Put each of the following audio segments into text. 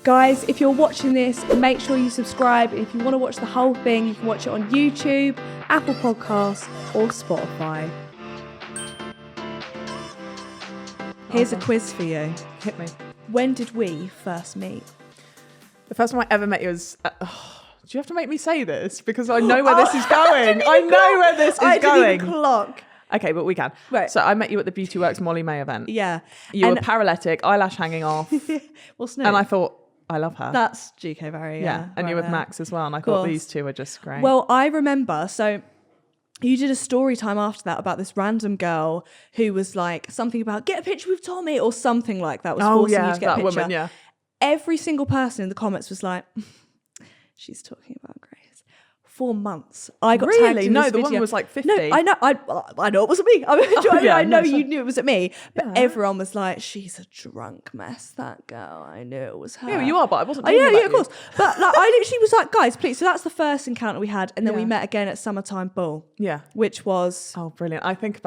Guys, if you're watching this, make sure you subscribe. If you want to watch the whole thing, you can watch it on YouTube, Apple Podcasts, or Spotify. Here's a quiz for you. Hit me. When did we first meet? The first time I ever met you was... do you have to make me say this? Because I know where this is going. I know where this is going. I didn't even clock. Okay, but we can. Right. So I met you at the Beauty Works Molly May event. Yeah. You were paralytic, eyelash hanging off. Well, Snoop. And I thought, I love her. That's GK Barry, yeah. And right you with there. Max as well. And I thought these two were just great. Well, I remember, so you did a story time after that about this random girl who was like, something about, get a picture with Tommy, or something like that. Was forcing you to get a picture. Woman, yeah. Every single person in the comments was like, she's talking about Grace. For months. I got tagged in this the video. one was like 50. No, I know. I know it wasn't me. I know you knew it wasn't me. But everyone was like, she's a drunk mess, that girl. I knew it was her. Yeah, you are, but I wasn't talking about yeah, of course. But like, I literally was like, guys, please. So that's the first encounter we had. And then we met again at Summertime Ball. Yeah. Which was... Oh, brilliant. I don't think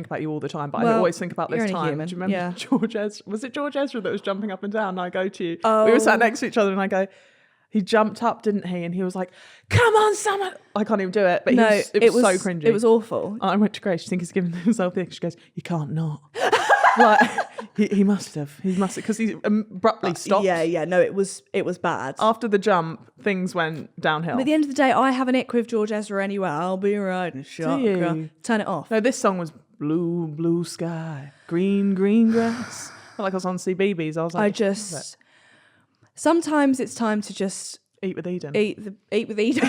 about you all the time, but Well, I always think about this you're only time. human. Do you remember Yeah. George Ezra? Was it George Ezra that was jumping up and down? And I go to you. Oh. We were sat next to each other and I go... He jumped up, didn't he? And he was like, come on, Summer. I can't even do it. But it was so cringy. It was awful. I went to Grace. She thinks he's giving himself the ick. She goes, you can't not. Like, he must have. He must have. Because he abruptly stopped. Yeah. No, it was bad. After the jump, things went downhill. But at the end of the day, I have an ick with George Ezra anyway. I'll be riding shotgun. Turn it off. No, this song was blue, blue sky, green, green grass. I felt like I was on CBeebies. I was like, sometimes it's time to just eat with Eden. Eat with Eden.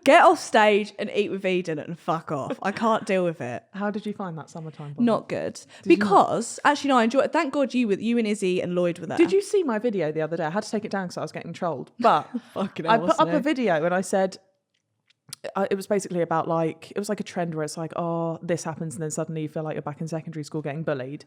Get off stage and eat with Eden and fuck off. I can't deal with it. How did you find that Summertime Ball? Not good. Because actually, no, I enjoyed it. Thank God you and Izzy and Lloyd were there. Did you see my video the other day? I had to take it down because I was getting trolled. But I put up a video and I said, it was basically about it was like a trend where it's like, oh, this happens, and then suddenly you feel like you're back in secondary school getting bullied.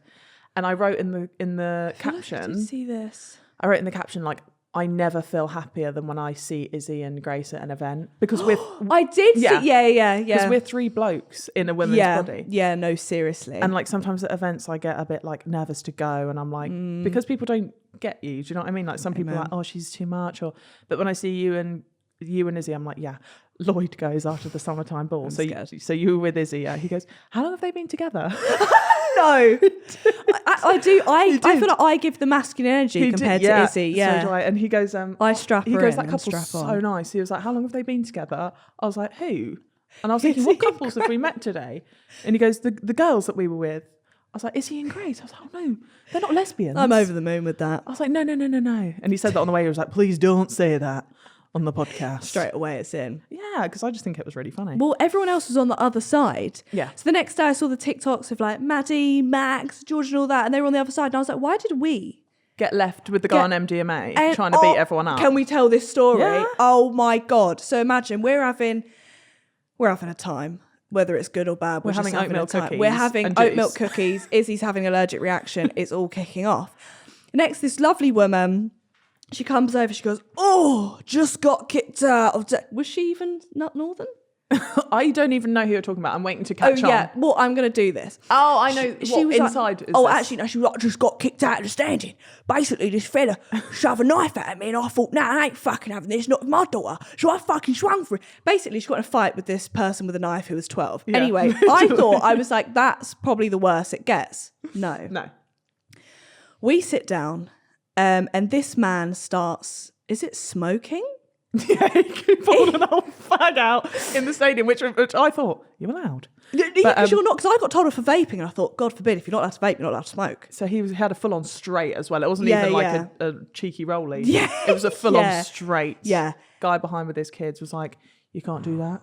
And I wrote in the caption. Did you see this? I wrote in the caption, like, I never feel happier than when I see Izzy and Grace at an event. Because we're... I did see... Yeah. Because we're three blokes in a women's body. Yeah, no, seriously. And like sometimes at events I get a bit like nervous to go, and I'm like, because people don't get you. Do you know what I mean? Like some people are like, oh, she's too much. But when I see you and Izzy, I'm like, yeah. Lloyd goes after the Summertime Ball. So you were with Izzy, yeah. He goes, how long have they been together? No, I do. I feel like I give the masculine energy compared to Izzy. Yeah, so do I. And he goes, I strap her in. He goes, that couple's so nice. He was like, how long have they been together? I was like, who? And I was thinking, what couples have we met today? And he goes, the girls that we were with. I was like, Izzy and Grace. I was like, oh no, they're not lesbians. I'm over the moon with that. I was like, no. And he said that on the way. He was like, please don't say that on the podcast. Straight away it's in. Yeah, because I just think it was really funny. Well, everyone else was on the other side. Yeah. So the next day I saw the TikToks of like Maddie, Max, George and all that, and they were on the other side. And I was like, why did we get left with the guy on MDMA trying to beat everyone up? Can we tell this story? Yeah. Oh my God. So imagine we're having a time. Whether it's good or bad, we're having oatmeal cookies. We're having oatmeal cookies. Izzy's having an allergic reaction. It's all kicking off. Next, this lovely woman, she comes over. She goes, "Oh, just got kicked out of." Was she even not Northern? I don't even know who you're talking about. I'm waiting to catch on. Oh yeah. Well, I'm going to do this. Oh, I know. She was inside. Like, actually, no. She was like, just got kicked out of the standing. Basically, this fella shoved a knife at me, and I thought, nah, I ain't fucking having this. Not with my daughter. So I fucking swung for it. Basically, she got in a fight with this person with a knife who was 12. Yeah. Anyway, I was like, that's probably the worst it gets. No. We sit down, and this man starts. Is it smoking? Yeah, he pulled an old fag out in the stadium, which I thought, you're allowed. Because you're not, because I got told off for vaping, and I thought, God forbid, if you're not allowed to vape, you're not allowed to smoke. So he had a full-on straight as well. It wasn't even like a cheeky rolly. Yeah. It was a full-on straight. Yeah. Guy behind with his kids was like, you can't do that.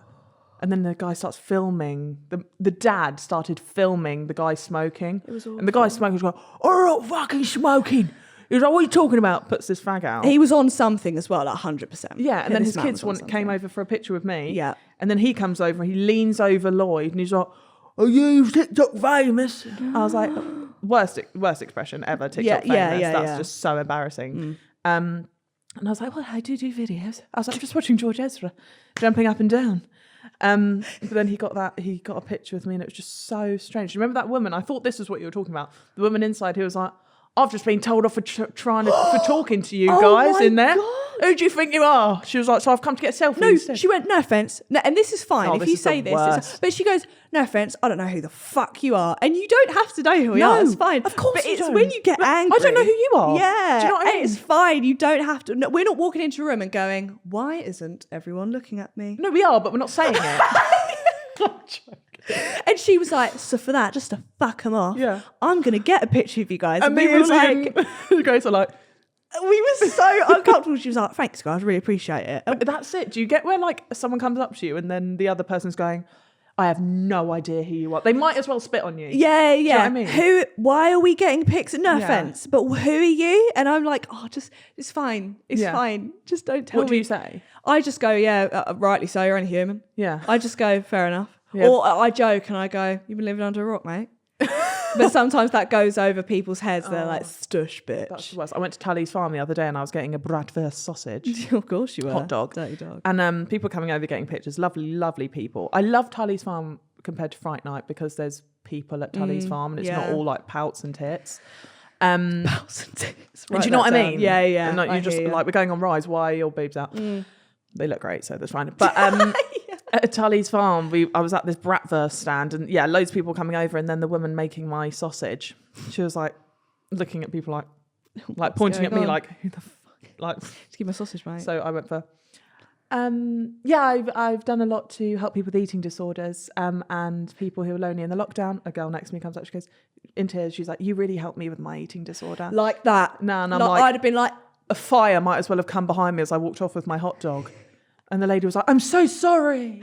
And then the guy starts filming. The dad started filming the guy smoking. It was awful. And the guy smoking was going, I'm not fucking smoking. He was like, what are you talking about? Puts this fag out. He was on something as well, like 100%. Yeah, and then his kids came over for a picture with me. Yeah. And then he comes over, he leans over Lloyd, and he's like, are you TikTok famous? I was like, worst expression ever, TikTok famous. That's just so embarrassing. And I was like, well, I do videos. I was like, I'm just watching George Ezra jumping up and down. But then he got a picture with me, and it was just so strange. Remember that woman? I thought this was what you were talking about. The woman inside who was like, I've just been told off for talking to you guys in there. God. Who do you think you are? She was like, so I've come to get a selfie instead. She went, no offence. No, and this is fine. Oh, if this you is say the this. worst. But she goes, no offence, I don't know who the fuck you are. And you don't have to know who we are. It's fine. Of course but you it's don't. when you get angry. I don't know who you are. Yeah. Do you know what I mean? It's fine. You don't have to. No, we're not walking into a room and going, why isn't everyone looking at me? No, we are, but we're not saying it. I'm joking. And she was like, so for that, just to fuck them off, I'm going to get a picture of you guys. And we me were and like... the guys are like... We were so uncomfortable. She was like, thanks, guys. Really appreciate it. But that's it. Do you get where, like, someone comes up to you and then the other person's going, I have no idea who you are. They might as well spit on you. Yeah. Do you know what I mean? Why are we getting pics? No offence, but who are you? And I'm like, it's fine. It's fine. Just don't tell me. What do you say? I just go, rightly so. You're only human. Yeah. I just go, fair enough. Yeah. Or I joke and I go, you've been living under a rock, mate. But sometimes that goes over people's heads. They're like, stush, bitch. That's the worst. I went to Tally's farm the other day and I was getting a bratwurst sausage. Of course you were. Hot dog. Dirty dog. And people coming over getting pictures. Lovely, lovely people. I love Tally's farm compared to Fright Night because there's people at Tally's farm and it's not all like pouts and tits. Pouts and tits. Do you know what I mean? Yeah, yeah. And like, you just like, we're going on Rise. Why are your boobs out? They look great, so that's fine. But at Tully's farm, I was at this bratwurst stand, and loads of people coming over, and then the woman making my sausage, she was like looking at people like pointing at me like, who the fuck? Like, just give me a sausage, mate. So I went for, I've done a lot to help people with eating disorders, and people who are lonely in the lockdown. A girl next to me comes up, she goes in tears. She's like, "You really helped me with my eating disorder." Like that. No, and I'm like, I'd have been like, a fire might as well have come behind me as I walked off with my hot dog. And the lady was like, I'm so sorry.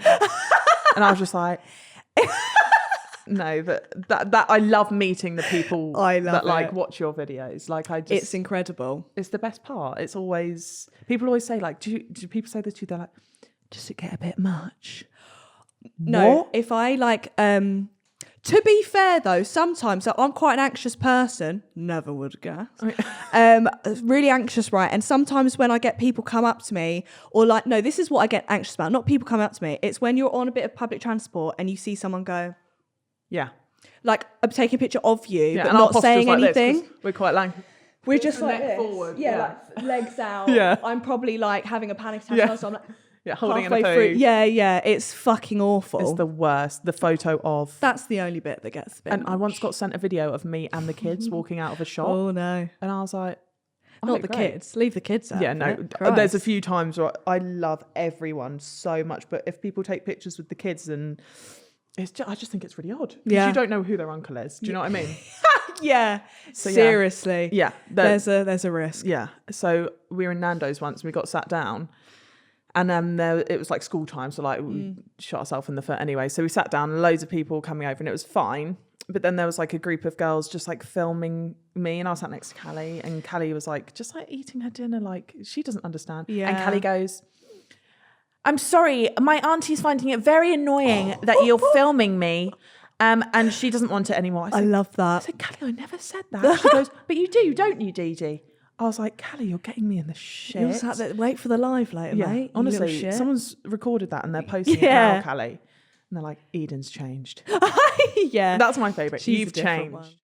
And I was just like, no, that I love meeting the people that like watch your videos. Like it's incredible. It's the best part. It's always, people always say like, do people say this to you? They're like, does it get a bit much? No, what? if I like, to be fair though, sometimes so I'm quite an anxious person. Never would guess. Really anxious, right? And sometimes when I get people come up to me, or like, no, this is what I get anxious about. Not people coming up to me. It's when you're on a bit of public transport and you see someone go, like I'm taking a picture of you, but not saying like anything. We're quite lanky. We're just like this. Forward. Like legs out. I'm probably like having a panic attack. So I'm like. Holding in a halfway through. It's fucking awful. It's the worst. The photo of... That's the only bit that gets a bit And much. I once got sent a video of me and the kids walking out of a shop. Oh, no. And I was like... Not the kids. Leave the kids out. Yeah, no. There's a few times where I love everyone so much, but if people take pictures with the kids, and I just think it's really odd. Because you don't know who their uncle is. Do you know what I mean? So, seriously. Yeah. There's a risk. Yeah. So we were in Nando's once and we got sat down. And it was like school time, so like we shot ourselves in the foot anyway. So we sat down, and loads of people coming over, and it was fine. But then there was like a group of girls just like filming me, and I was sat next to Callie, and Callie was like just like eating her dinner, like she doesn't understand. Yeah. And Callie goes, "I'm sorry, my auntie's finding it very annoying that you're filming me." And she doesn't want it anymore. I love that. I said, Callie, I never said that. She goes, but you do, don't you, Dee Dee? I was like, Callie, you're getting me in the shit. You're sat there, wait for the live later, mate. Honestly, someone's recorded that and they're posting it now, Callie. And they're like, Eden's changed. Yeah. That's my favourite. She's You've changed.